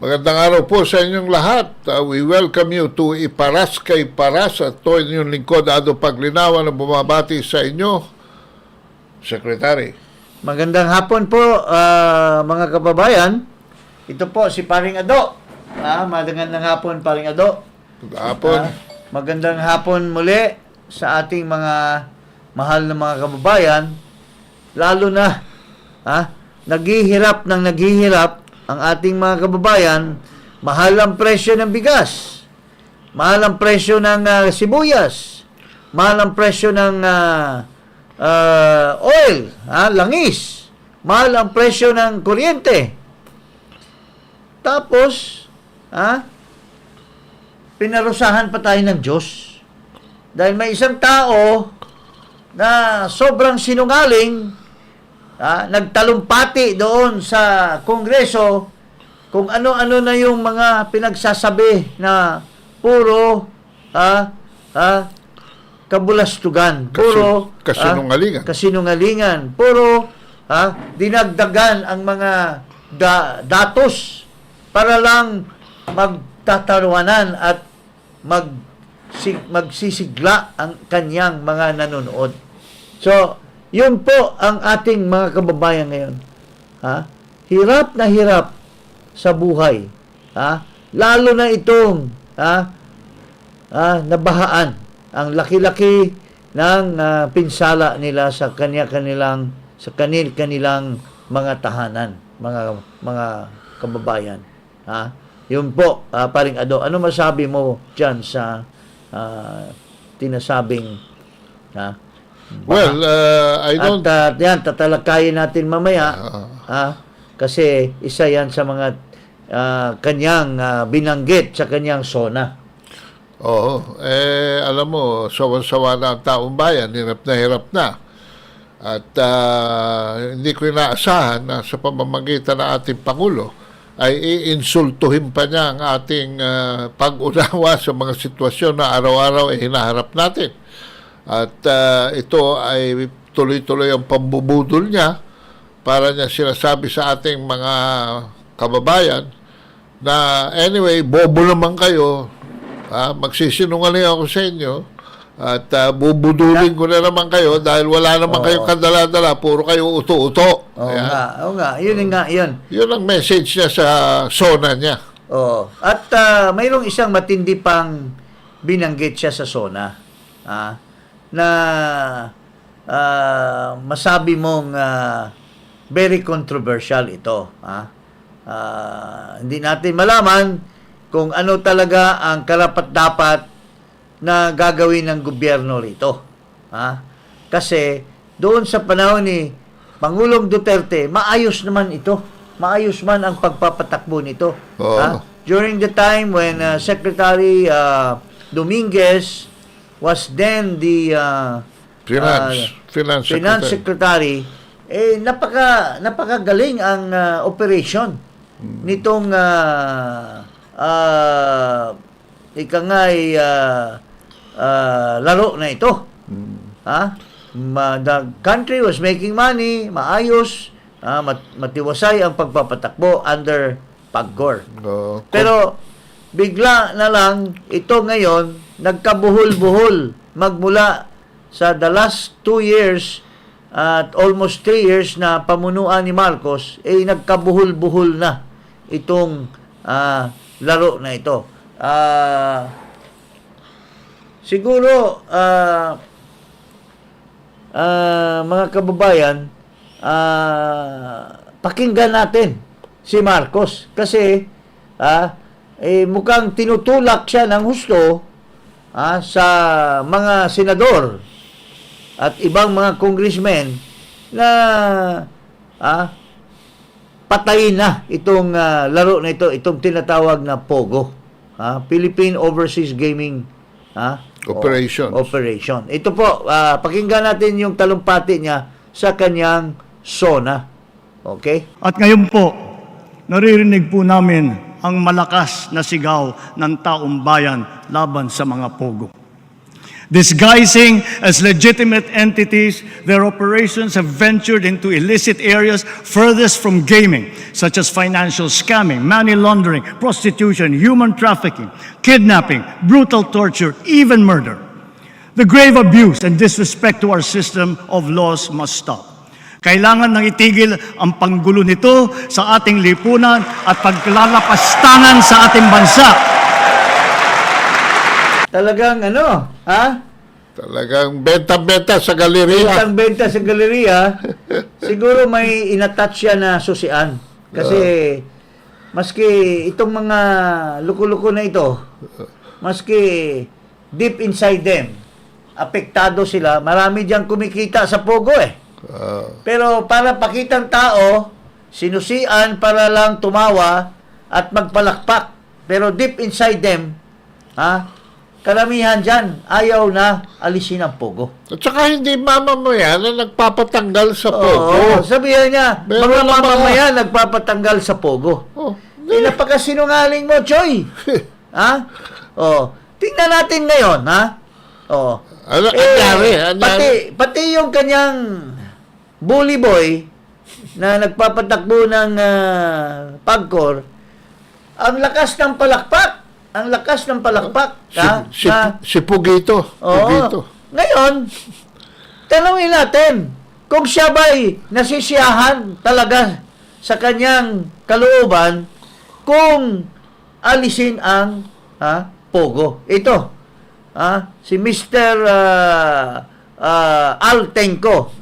Magandang araw po sa inyong lahat. We welcome you to Iparas kay Paras at ito inyong lingkod Ado Paglinawan na bumabati sa inyo, Secretary. Magandang hapon po mga kababayan. Ito po si Paring Ado. Magandang hapon Paring Ado. Hapon. Magandang hapon muli sa ating mga mahal na mga kababayan. Lalo na naghihirap ang ating mga kababayan. Mahal ang presyo ng bigas. Mahal ang presyo ng sibuyas. Mahal ang presyo ng oil, langis. Mahal ang presyo ng kuryente. Tapos, pinarusahan pa tayo ng Diyos. Dahil may isang tao na sobrang sinungaling, nagtalumpati doon sa Kongreso kung ano-ano na yung mga pinagsasabi na puro kabulastugan, puro kasinungalingan, puro dinagdagan ang mga datos para lang magtatawanan at magsisigla ang kanyang mga nanonood. So, yun po ang ating mga kababayan ngayon. Hirap na hirap sa buhay. Lalo na itong nabahaan ang laki-laki ng pinsala nila sa kanilang mga tahanan, mga kababayan. Yun po, Paring Ado. Ano masabi mo dyan sa tinasabing Well, I don't... At yan, tatalakayin natin mamaya. Kasi isa yan sa mga kanyang binanggit sa kanyang SONA. Oo. Alam mo, sawan-sawa na ang taong bayan. Hirap na. At hindi ko inaasahan na sa pamamagitan ng ating Pangulo ay iinsultuhin pa niya ang ating pag-unawa sa mga sitwasyon na araw-araw ay hinaharap natin. At ito ay tuloy-tuloy ang pambubudol niya para niya sinasabi sa ating mga kababayan na anyway, bobo naman kayo, magsisinungaling ako sa inyo at bubudulin ko na naman kayo dahil wala naman kayong kadala-dala, puro kayo uto-uto. Oo nga, yun nga, yun. Yun ang message niya sa SONA niya. At mayroong isang matindi pang binanggit siya sa SONA. Na masabi mong very controversial ito. Hindi natin malaman kung ano talaga ang karapat-dapat na gagawin ng gobyerno rito. Kasi doon sa panahon ni Pangulong Duterte, maayos naman ito. Maayos man ang pagpapatakbo nito. During the time when Secretary Dominguez was then the Finance Secretary, napakagaling ang operation nitong laro na ito. The country was making money, maayos, matiwasay ang pagpapatakbo under Pagcor. Pero bigla na lang ito ngayon nagkabuhol-buhol magmula sa the last 2 years at almost 3 years na pamunuan ni Marcos, nagkabuhol-buhol na itong laro na ito. Siguro mga kababayan, pakinggan natin si Marcos kasi mukhang tinutulak siya ng husto sa mga senador at ibang mga congressmen na patayin na itong laro na ito, itong tinatawag na POGO, Philippine Overseas Gaming Operation. Ito po, pakinggan natin yung talumpati niya sa kanyang SONA. Okay? At ngayon po, naririnig po namin ang malakas na sigaw ng taong bayan laban sa mga pogo. Disguising as legitimate entities, their operations have ventured into illicit areas furthest from gaming, such as financial scamming, money laundering, prostitution, human trafficking, kidnapping, brutal torture, even murder. The grave abuse and disrespect to our system of laws must stop. Kailangan nang itigil ang panggulo nito sa ating lipunan at paglalapastangan sa ating bansa. Talagang Talagang benta-benta sa galeriya. Isang benta sa galeriya, siguro may inattach siya na susian. Kasi, maski itong mga luko-luko na ito, maski deep inside them, apektado sila, marami diyang kumikita sa Pogo Pero para pakitang tao, sinusian para lang tumawa at magpalakpak. Pero deep inside them, karamihan dyan, ayaw na alisin ang Pogo. At saka hindi mamamayan na nagpapatanggal sa Pogo. Oo, sabihan niya, Meron mga na mamamayan nagpapatanggal sa Pogo. Napakasinungaling mo, Choy. Tingnan natin ngayon, Pati yung kanyang bully boy na nagpapatakbo ng PAGCOR, ang lakas ng palakpak. Si Pugito. Ngayon, tanongin natin, kung siya ba'y nasisiyahan talaga sa kanyang kalooban kung alisin ang Pogo. Ito, si Mr. Altenco.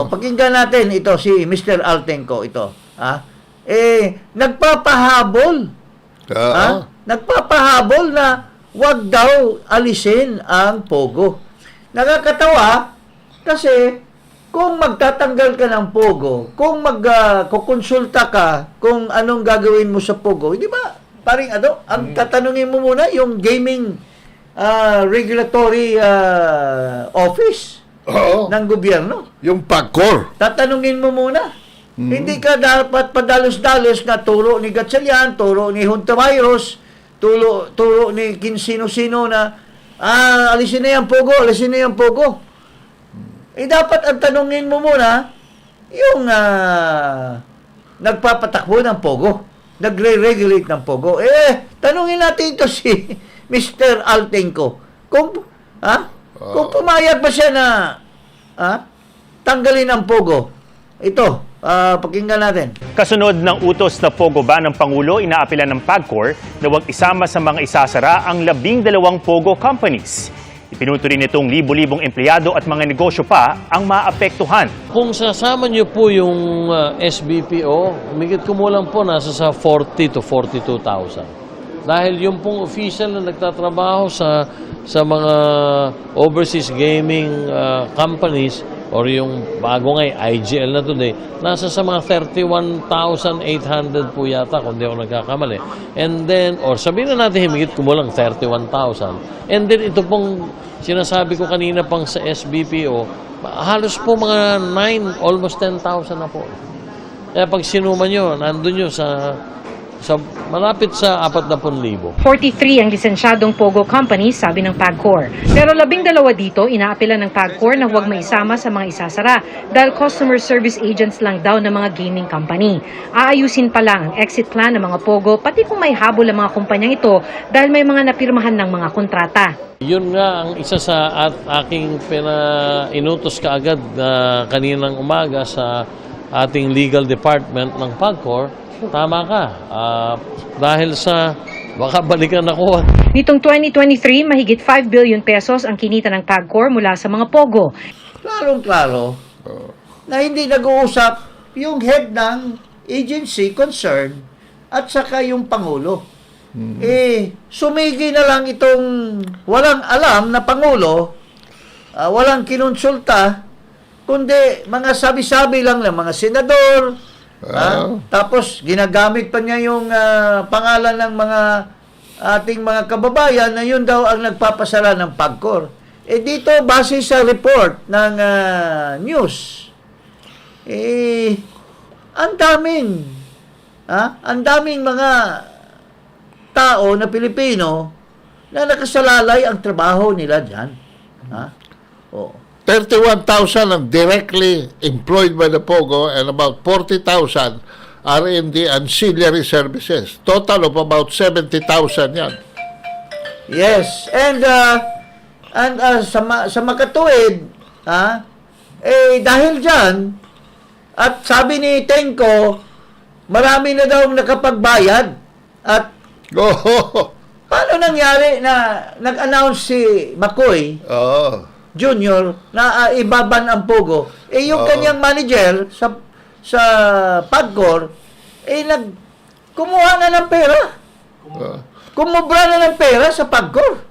Pakinggan natin ito, si Mr. Altenco. Ito. Nagpapahabol. Nagpapahabol na wag daw alisin ang Pogo. Nakakatawa kasi kung magtatanggal ka ng Pogo, kung magkukonsulta ka kung anong gagawin mo sa Pogo, di ba? Paring ang tatanungin mo muna yung gaming regulatory office ng gobyerno. Yung PAGCOR. Tatanungin mo muna. Hindi ka dapat padalos-dalos na turo ni Gatchalian, turo ni Hontamayros, turo ni sino-sino na alisin na yung Pogo. Dapat ang tanungin mo muna yung nagpapatakbo ng Pogo, nagre-regulate ng Pogo. Tanungin natin ito si Mr. Altenco. Kung pumayag ba siya na tanggalin ang Pogo. Ito, pakinggan natin. Kasunod ng utos na Pogo ban ng Pangulo, inaapilan ng PAGCOR na huwag isama sa mga isasara ang 12 Pogo companies. Ipinuto rin itong libo-libong empleyado at mga negosyo pa ang maapektuhan. Kung sasama niyo po yung SBPO, umigit kumulang po nasa sa 40 to 42,000. Dahil yung pong official na nagtatrabaho sa mga overseas gaming companies or yung bago nga IGL na today, nasa sa mga 31,800 po yata kung di ako nagkakamali. And then, or sabihin na natin himigit kumulang 31,000. And then ito pong sinasabi ko kanina pang sa SBPO, halos po mga 9, almost 10,000 na po. Kaya pag sinuma nyo, nandun nyo sa malapit sa 40,000. 43 ang lisensyadong Pogo company, sabi ng PAGCOR. Pero 12 dito, inaapilan ng PAGCOR na huwag maisama sa mga isasara dahil customer service agents lang daw ng mga gaming company. Aayusin pa lang ang exit plan ng mga Pogo, pati kung may habol ang mga kumpanyang ito dahil may mga napirmahan ng mga kontrata. Yun nga ang isa sa aking inutos kaagad kaninang umaga sa ating legal department ng PAGCOR. Tama ka. Dahil sa baka balikan ako. Nitong 2023, mahigit 5 billion pesos ang kinita ng PAGCOR mula sa mga Pogo. Klarong-klaro na hindi nag-uusap yung head ng agency concerned at saka yung Pangulo. Sumigi na lang itong walang alam na Pangulo, walang kinonsulta, kundi mga sabi-sabi lang ng mga senador. Tapos ginagamit pa niya yung pangalan ng mga ating mga kababayan na yun daw ang nagpapasara ng PAGCOR. Dito base sa report ng news, ang daming mga tao na Pilipino na nakasalalay ang trabaho nila dyan. Ha? Oh. 31,000 ang directly employed by the POGO and about 40,000 are in the ancillary services. Total of about 70,000 yan. Yes. And sa makatuwid, dahil dyan, at sabi ni Tenko, marami na daw nakapagbayad. At Oh, paano nangyari na nag-announce si McCoy oh. Junior na ibaban ang Pogo? Yung kanyang manager sa PAGCOR, kumuha na ng pera. Kumubra na ng pera sa PAGCOR.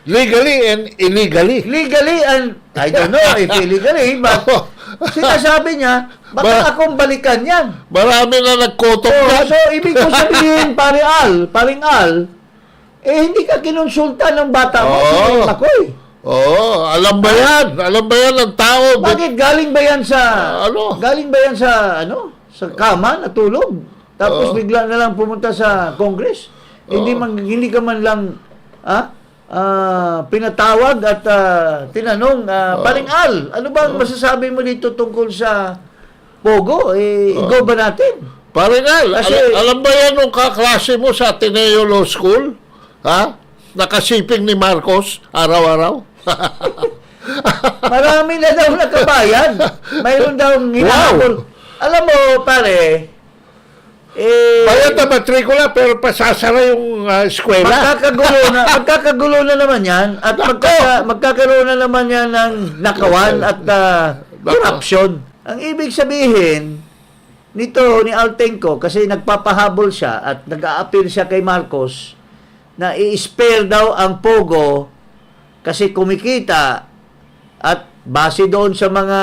Legally and illegally. Legally and, I don't know if illegally, but sinasabi niya, baka akong balikan yan. Marami na nagkotok yan. So, ibig ko sabihin, paring Al, hindi ka kinonsulta ng bata mo, si Makoy. Alam ba yan? Alam ba yan ng tao? Bakit galing ba yan sa, sa kama, natulog? Tapos bigla na lang pumunta sa Congress? Hindi ka man lang, pinatawag at tinanong, paring Al, ano ba ang masasabi mo dito tungkol sa Pogo? Go ba natin? Paring Al, Kasi- alam ba yan nung kaklase mo sa Ateneo Law School? Ha? Nakasiping ni Marcos araw-araw? Marami na daw nakabayad. Mayroon daw hinahabol. Alam mo, pare, Bayad na matrikula pero pasasara yung eskwela. magkakagulo na naman yan at magkakaroon na naman yan ng nakawan at corruption. Ang ibig sabihin nito ni Altenco, kasi nagpapahabol siya at nag-a-appeal siya kay Marcos na i-spare daw ang Pogo kasi kumikita, at base doon sa mga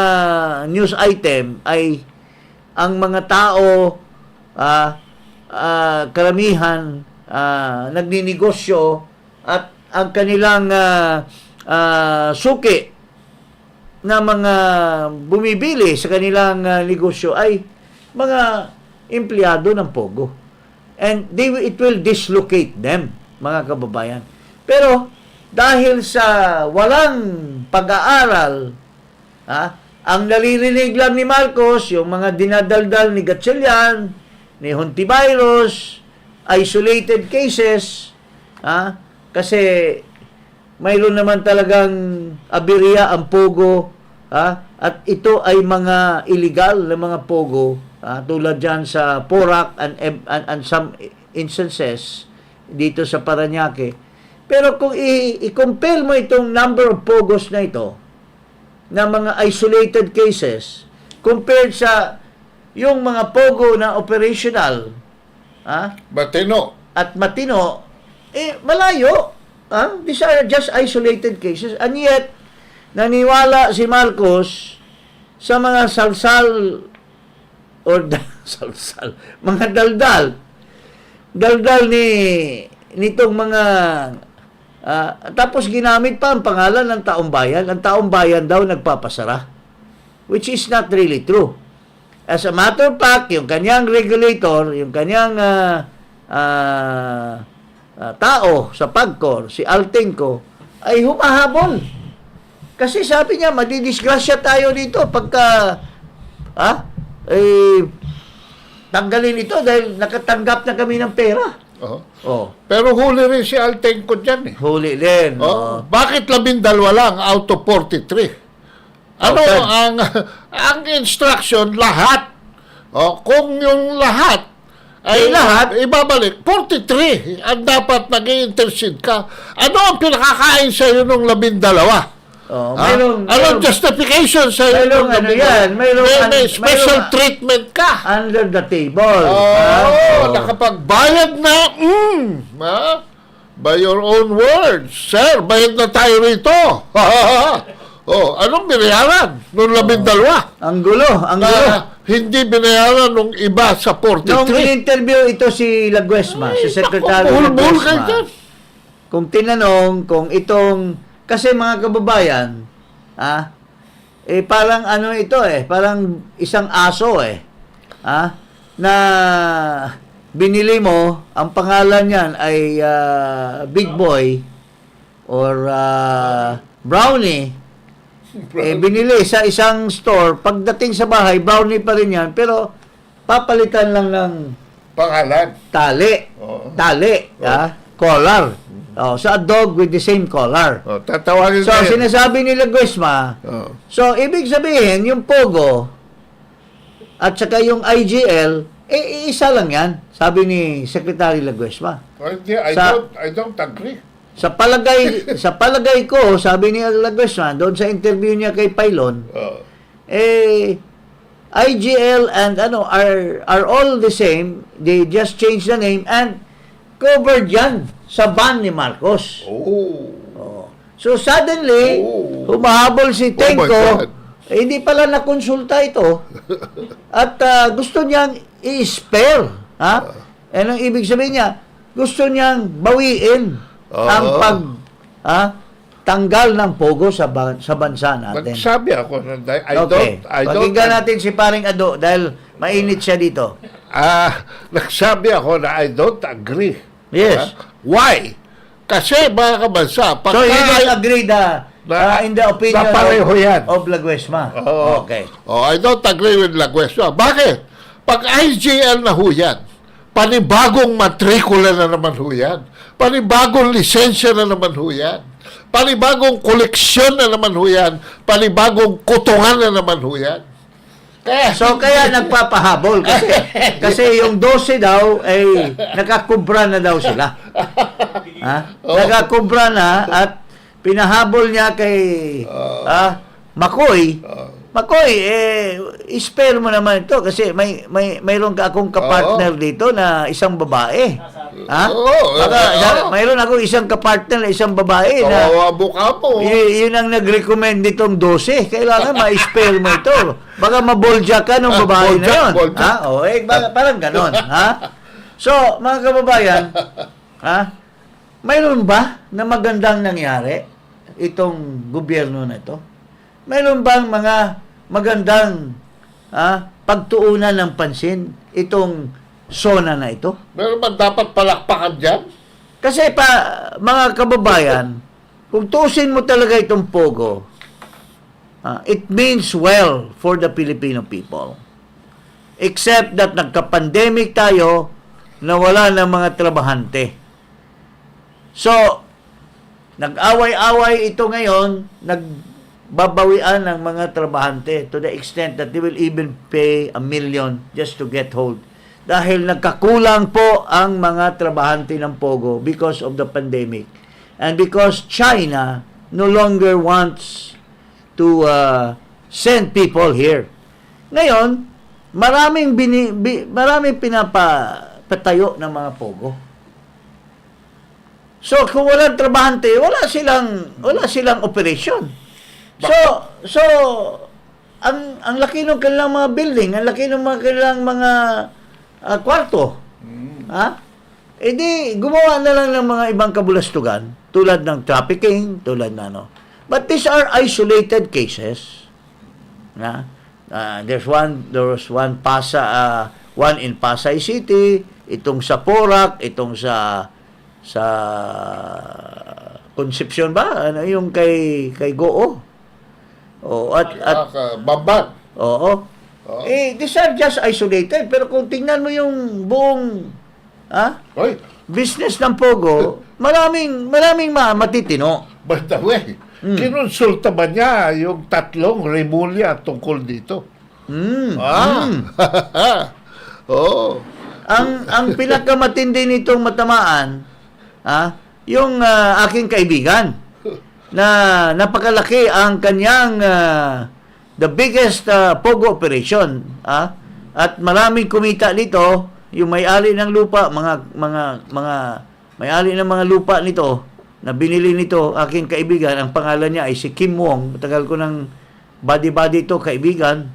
news item ay ang mga tao karamihan nagninegosyo at ang kanilang suki na mga bumibili sa kanilang negosyo ay mga empleyado ng Pogo. And it will dislocate them, mga kababayan. Pero dahil sa walang pag-aaral, ang naririnig lang ni Marcos, yung mga dinadaldal ni Gatchalian, ni Hontiveros, isolated cases, kasi mayroon naman talagang aberya ang Pogo, at ito ay mga illegal na mga Pogo, tulad dyan sa Porac and some instances dito sa Parañaque. Pero kung i-compare mo itong number of Pogos na ito, na mga isolated cases, compared sa yung mga Pogo na operational, Matino. at matino, malayo. These are just isolated cases. And yet, naniwala si Marcos sa mga salsal or salsal, mga daldal nitong mga tapos ginamit pa ang pangalan ng taong bayan. Ang taong bayan daw nagpapasara, which is not really true. As a matter of fact, yung kanyang regulator, yung kanyang tao sa PAGCOR, si Altenco, ay humahabol. Kasi sabi niya, madidisgrasya tayo dito pagka tanggalin ito dahil nakatanggap na kami ng pera. Pero huli rin si Altenco dyan eh. Huli din. Bakit 12 lang out of 43? Ano ang instruction? Lahat. Kung yung lahat ay ibabalik, 43 ang dapat nag-i-intercede ka. Ano ang pinakakain sa iyo nung 12? Anong justification sa iyo nung 12? May special treatment ka. Under the table. Nakapagbayad na. By your own words. Sir, bayad na tayo rito. Anong binayaran nung 12? Ang gulo. Hindi binayaran nung iba sa 43. Nung in-interview ito si Laguesma, si Secretary Laguesma, kung tinanong kung itong, kasi mga kababayan, parang ano ito parang isang aso na binili mo, ang pangalan niyan ay Big Boy or brownie, binili sa isang store, pagdating sa bahay, brownie pa rin yan, pero papalitan lang ng Pangalan. tali. Oo. Tali, collar. Oh, so a dog with the same collar. Tatawagin So, kayo. sinasabi nila Guesma, so, ibig sabihin, yung Pogo at saka yung IGL, isa lang yan, sabi ni Secretary Laguesma. Hindi, Sa- I don't agree. Sa palagay ko, sabi ni Laguesma, doon sa interview niya kay Pailon, IGL and are all the same. They just changed the name and covered yan sa ban ni Marcos. So suddenly, humahabol si Oh my Tenko, God. hindi pala nakonsulta ito. At gusto niyang i-spare. Anong ibig sabihin niya? Gusto niyang bawiin ang tanggal ng pogo sa bansa natin. Nagsabi ako na I Pakinggan don't natin si Paring Ado dahil mainit siya dito. nagsabi ako na I don't agree. Yes. Why? Kasi mga kabansa, So you don't agree in the opinion na pareho yan. of Laguesma? Oo. Okay. I don't agree with Laguesma. Bakit? Pag IGL na ho yan, panibagong matrikula na naman ho yan. Panibagong lisensya na naman ho yan. Panibagong koleksyon na naman ho yan. Panibagong kutungan na naman ho yan. Kaya nagpapahabol kasi yung 12 daw ay nakakubra na daw sila. Nakakubra na at pinahabol niya kay Makoy. Makoy, spare mo naman ito kasi mayroon ka akong kapartner dito na isang babae. Mayroon akong isang kapartner na isang babae na mukha po. yun ang nag-recommend nitong 12. Kailangan ma-spare mo ito. Baka mabolja ka ng babae na yun. Parang ganon. So, mga kababayan, mayroon ba na magandang nangyari itong gobyerno na ito? Mayroon bang mga magandang pagtuunan ng pansin itong SONA na ito? Meron ba dapat palakpakan dyan? Kasi mga kababayan, kung tuusin mo talaga itong Pogo, it means well for the Filipino people. Except that nagka-pandemic tayo, nawala ng mga trabahante. So, nag-away-away ito ngayon, nagbabawian ng mga trabahante to the extent that they will even pay $1 million just to get hold. Dahil nagkakulang po ang mga trabahante ng Pogo because of the pandemic. And because China no longer wants to send people here. Ngayon, maraming pinapatayo ng mga Pogo. So, kung walang trabahante, wala silang operation. So ang laki ng kanilang mga building, ang laki ng mga kanilang mga kwarto. Di gumawa na lang ng mga ibang kabulastugan tulad ng trafficking, tulad na But these are isolated cases. There was one in Pasay City, itong sa Porac, itong sa Concepcion ba? Yung kay Goo. Bamban. Oo. These are just isolated. Pero kung tingnan mo yung buong business ng Pogo, maraming matitino. By the way, kinonsulta ba niya yung 3 Remulla tungkol dito? Ang pinakamatindi nitong matamaan, yung aking kaibigan, na napakalaki ang kanyang the biggest Pogo operation, at maraming kumita nito, yung may-ari ng lupa, mga may-ari ng mga lupa nito na binili nito aking kaibigan, ang pangalan niya ay si Kim Wong. Matagal ko ng body ito kaibigan,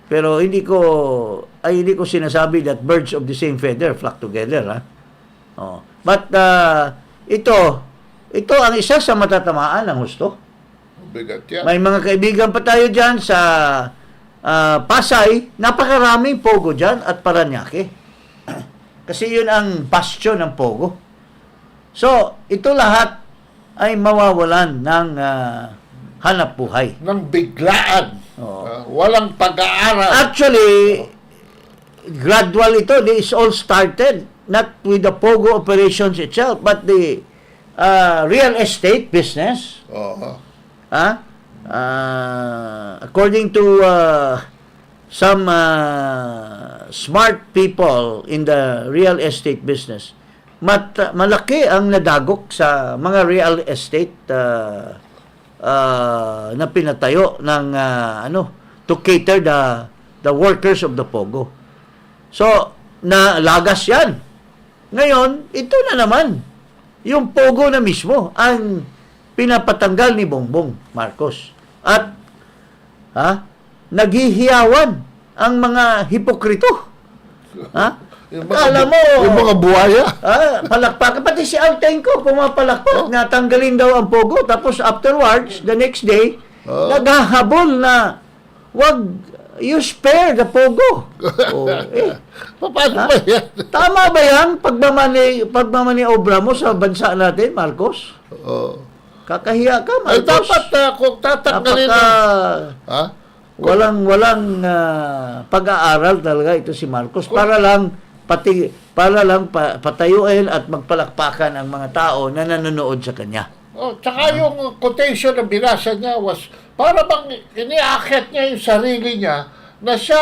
pero hindi ko sinasabi that birds of the same feather flock together, But ito ang isa sa matatamaan ng husto. Bigat yan. May mga kaibigan pa tayo dyan sa Pasay, napakaraming Pogo dyan at Paranaque. Kasi yun ang bastion ng Pogo. So, ito lahat ay mawawalan ng hanap buhay. Nang biglaan. Oo. Walang pag-aaral. Actually, gradual ito. This all started not with the Pogo operations itself, but the real estate business. Oo. According to some smart people in the real estate business, malaki ang nadagok sa mga real estate na pinatayo ng to cater the workers of the Pogo. So, nalagas yan. Ngayon, ito na naman. Yung Pogo na mismo ang pinapatanggal ni Bongbong Marcos. At naghihiyawan ang mga hipokrito. Alam mo, yung mga buhaya. palakpak. Pati si Altenco pumapalakpak. Natanggalin daw ang Pogo. Tapos afterwards, the next day, naghahabol na wag you spare the Pogo. Paano ba yan? Tama ba yan? Pagmamani obra mo sa bansa natin, Marcos? Kakahiya ka, Ay, Marcos. dapat kung tatanggalin walang pag-aaral talaga ito si Marcos para lang patayuin at magpalakpakan ang mga tao na nanonood sa kanya. Tsaka yung quotation na binasa niya was para bang iniakit niya yung sarili niya na siya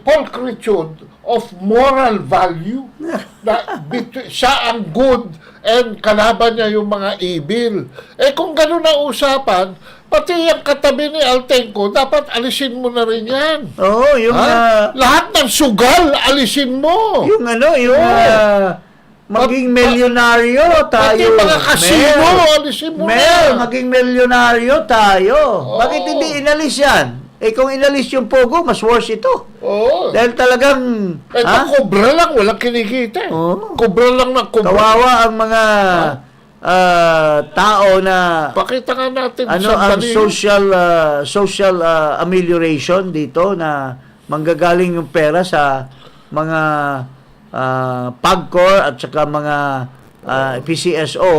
pulchritude of moral value. Siya ang good and kalaban niya yung mga evil. Kung gano'n ang usapan, pati yung katabi ni Altenco, dapat alisin mo na rin yan. Oo, yung lahat ng sugal, alisin mo. yung maging milyonaryo tayo. Pati mga kasino, alisin mo na. Maging milyonaryo tayo. Bakit hindi inalis yan? Kung inalis yung Pogo, mas worse ito. Oo. Dahil talagang Kubra lang, walang kinikita. Kubra lang ng kubra. kawawa ang mga tao na Pakita nga natin ang sandali. social amelioration dito na manggagaling yung pera sa mga PAGCOR at saka mga PCSO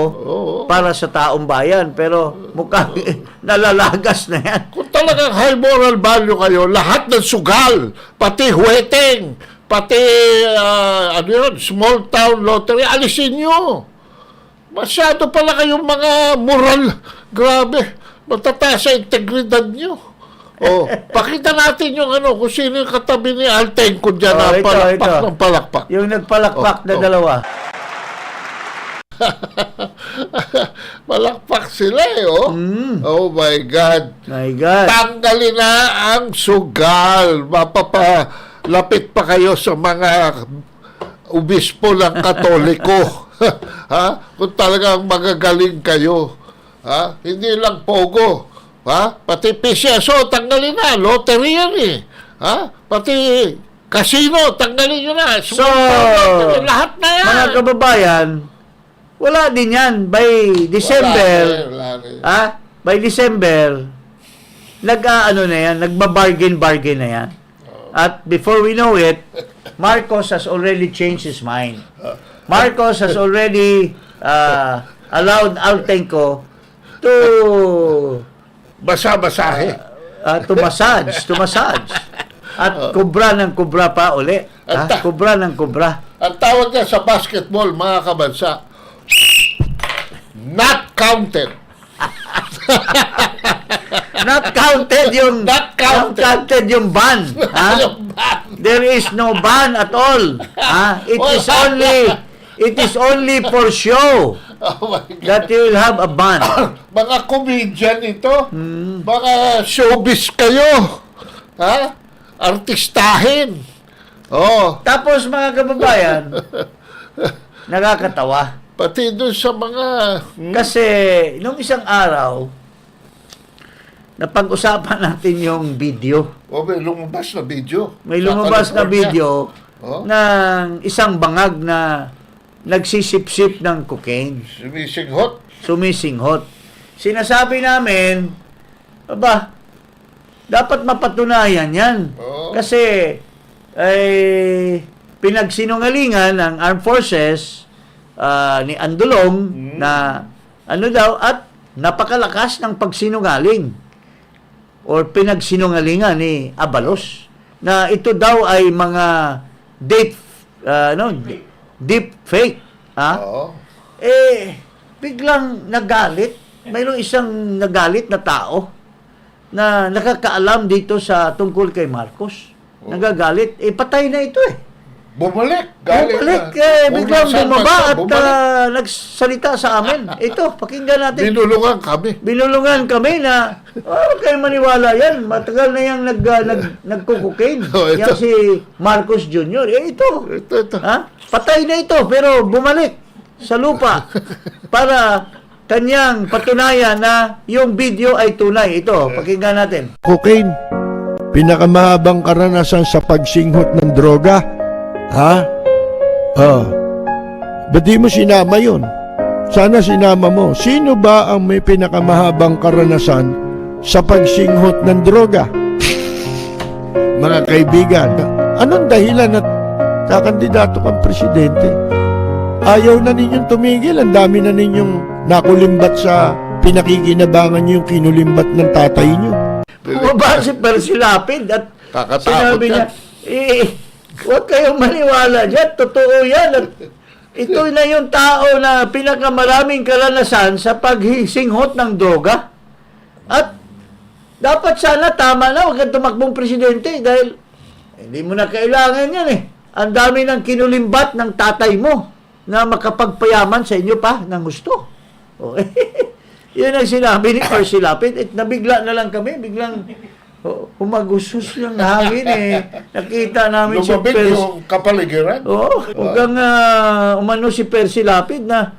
para sa taong bayan. Pero mukhang nalalagas na yan. Kung talagang high moral value kayo, lahat ng sugal, pati huweteng, pati small town lottery, alisin nyo. Masyado pala kayong mga moral. Grabe. Matataas sa integridad nyo. Pakita natin yung kung sino yung katabi ni Altenco dyan na palakpak ng palakpak. Yung nagpalakpak na dalawa. Palakpak sila Oh my God. My God. Tanggalin na ang sugal. Mapapalapit pa kayo sa mga obispo ng Katoliko. Kung talagang magagaling kayo. Hindi lang Pogo. Pati PCSO, tanggalin na. Lottery yan Pati casino, tanggalin nyo na. So, lahat na yan. mga kababayan, wala din yan. By December, Wala rin. by December, nagbabargain na yan. At before we know it, Marcos has already changed his mind. Marcos has already allowed Altenco to Basa-basahe. to massage. At kubra ng kubra pa uli. Kubra ng kubra. Ang tawag niya sa basketball, mga kabansa, not counted. Not counted yung Not counted. yung ban. There is no ban at all. It is only for show Oh my God. that you will have a ban. Mga comedian ito, mga showbiz kayo. Artistahin. Tapos mga kababayan, nakakatawa. Pati doon sa mga... Kasi nung isang araw, napag-usapan natin yung video. may lumabas na video. May Sa lumabas na California. video Oh. ng isang bangag na nagsisip-sip ng cocaine. Sumisinghot. Sinasabi namin, dapat mapatunayan yan. Oo. Kasi, pinagsinungalingan ng Armed Forces ni Andulong na ano daw, at napakalakas ng pagsinungaling or pinagsinungalingan ni Abalos na ito daw ay mga deep fake. Oo. Biglang nagalit. Mayroong isang nagalit na tao na nakakaalam dito sa tungkol kay Marcos. Nagagalit. Patay na ito Bumalik. Biglang bumaba at nagsalita sa amin. Ito, pakinggan natin. Binulungan kami na, huwag kayo maniwala yan. Matagal na yung nagkukukain. Yan si Marcos Jr. Ito. Patay na ito, pero bumalik sa lupa para kanyang patunayan na yung video ay tunay. Ito, pakinggan natin. Cocaine, pinakamahabang karanasan sa pagsinghot ng droga. Ha? Ba't di mo sinama yun? Sana sinama mo. Sino ba ang may pinakamahabang karanasan sa pagsinghot ng droga? Mga kaibigan, anong dahilan at kakandidato kang presidente? Ayaw na ninyong tumigil. Ang dami na ninyong nakulimbat sa pinakikinabangan niyo yung kinulimbat ng tatay niyo. Bumaba si Percy Lapid at sinabi niya, huwag kayong maniwala dyan. Totoo yan. At ito na yung tao na pinakamaraming karanasan sa paghisinghot ng droga. At dapat sana tama na, huwag kang tumakbong presidente dahil hindi mo na kailangan yan Ang dami ng kinulimbat ng tatay mo na makapagpayaman sa inyo pa ng gusto. Yun ang sinabi ni Percy Lapid. Nabigla na lang kami. Biglang humagusos yung hangin Nakita namin si Lumabig yung kapaligiran. Hanggang umano si Percy Lapid na,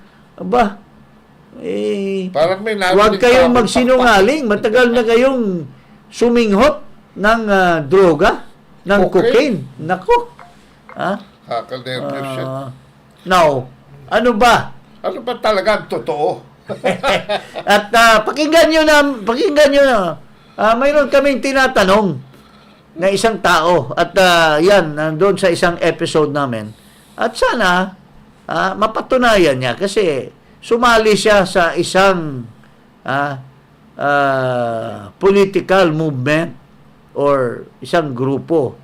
parang may huwag kayong magsinungaling. Matagal na kayong suminghot ng droga, ng cocaine. Nako. Kakanervyos siya. Now, ano ba? Ano ba talaga ang totoo? At pakinggan nyo na. Mayroon kaming tinatanong na isang tao at yan, doon sa isang episode namin. At sana mapatunayan niya kasi sumali siya sa isang political movement or isang grupo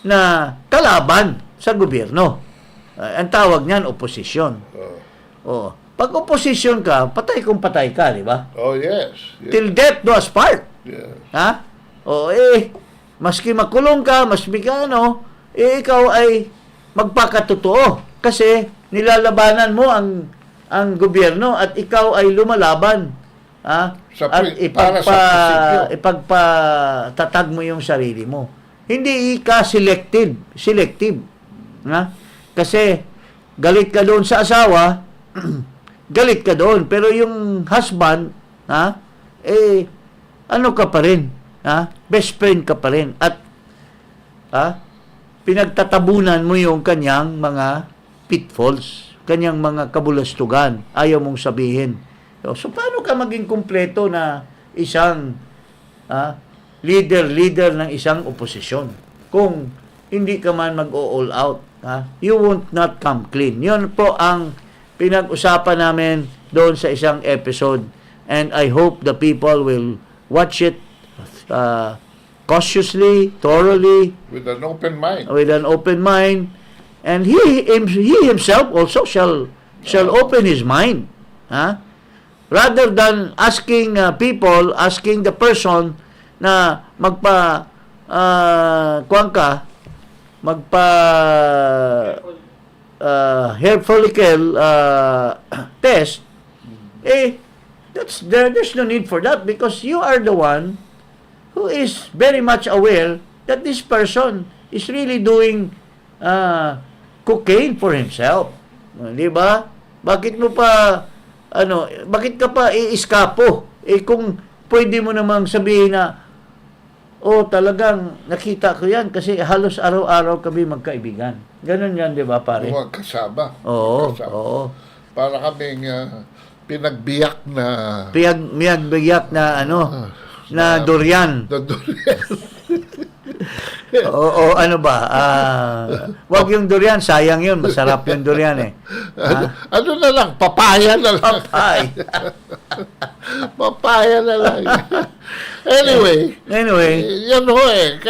na kalaban sa gobyerno. Ang tawag niyan, oposisyon. Pag oposisyon ka, patay kung patay ka, di ba? Oh, yes. Till death do us part. Yeah. Maski makulong ka, ikaw ay magpakatotoo kasi nilalabanan mo ang gobyerno at ikaw ay lumalaban at ipagpatatag mo yung sarili mo. Hindi ka selective. Kasi galit ka doon sa asawa, galit ka doon, pero yung husband, ano ka pa rin, best friend ka pa rin, at pinagtatabunan mo yung kanyang mga pitfalls, kanyang mga kabulastugan, ayaw mong sabihin. So paano ka maging kumpleto na isang leader ng isang oposisyon kung hindi ka man mag-all out? You won't not come clean. Yun po ang pinag-usapan namin doon sa isang episode, and I hope the people will watch it cautiously, thoroughly, With an open mind. And he himself also shall open his mind, rather than asking the person na hair follicle test. There's no need for that because you are the one who is very much aware that this person is really doing cocaine for himself. Di ba? Bakit ka pa iiskapo? Kung pwede mo namang sabihin na, talagang nakita ko yan kasi halos araw-araw kami magkaibigan. Ganun yan, di ba, pare? Huwag kasama. Oo. Para kaming pinagbiyak na... Pinagbiyak na na durian. Na durian. O ano ba? Wag yung durian, sayang yun. Masarap yung durian eh. Ano na lang, papaya na lang. Ay. Papaya na lang. Anyway, yan ho eh.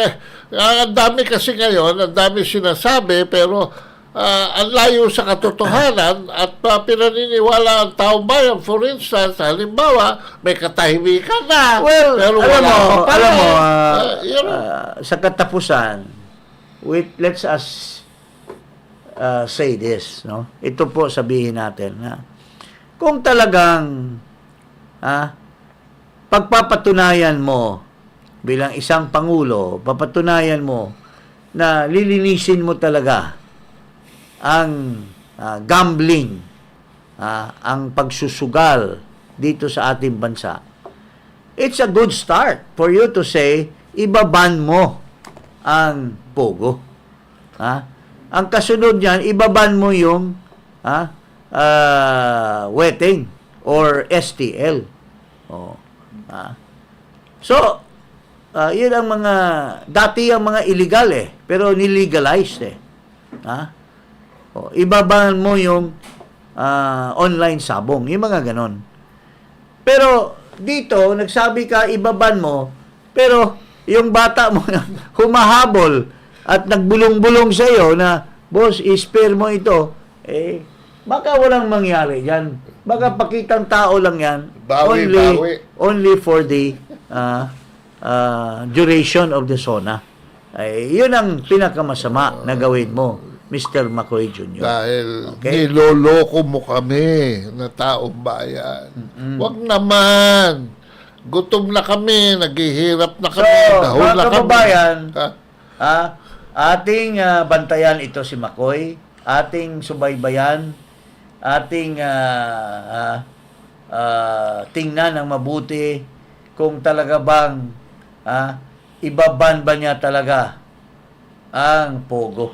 Ang dami kasi ngayon, ang dami sinasabi, pero ang layo sa katotohanan at pinaniniwala ang taong bayan. For instance, halimbawa, may katahimikan na. Well, pero alam wala mo, pa pala. sa katapusan, let's us say this, no? Ito po sabihin natin, na kung talagang pagpapatunayan mo bilang isang pangulo, papatunayan mo na lilinisin mo talaga ang gambling, ang pagsusugal dito sa ating bansa, it's a good start for you to say, ibaban mo ang pogo. Ang kasunod niyan, ibaban mo yung wetting or STL. So, yun ang mga, dati ang mga illegal eh, pero nilegalized eh. Ibaban mo yung online sabong, yung mga ganon. Pero dito, nagsabi ka, ibaban mo, pero yung bata mo na humahabol at nagbulong-bulong sa iyo na, boss, i-spare mo ito, baka walang mangyari yan. Baka pakitang tao lang yan. Bawi. Only for the duration of the SONA. Yun ang pinakamasama na gawin mo, Mr. McCoy Jr. Dahil niloloko mo kami na taong bayan. Wag naman. Gutom na kami, naghihirap na kami, dahon mga na kami. kababayan, ating bantayan ito si McCoy, ating subaybayan, ating tingnan ng mabuti kung talaga bang ibaban ba niya talaga ang pogo.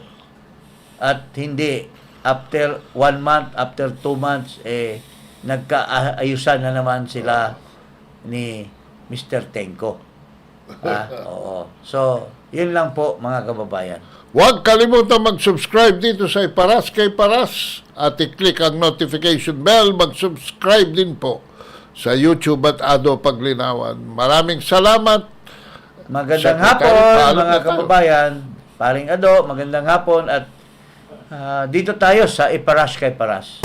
At hindi, after 1 month, after 2 months, nagkaayusan na naman sila ni Mr. Tenko. Oo. So, yun lang po mga kababayan. Huwag kalimutan mag-subscribe dito sa Iparas kay Paras at i-click ang notification bell. Mag-subscribe din po sa YouTube at Ado Paglinawan. Maraming salamat. Magandang Secretary, hapon paalam na mga tayo. kababayan. Paring Ado, magandang hapon at dito tayo sa Iparas kay Paras.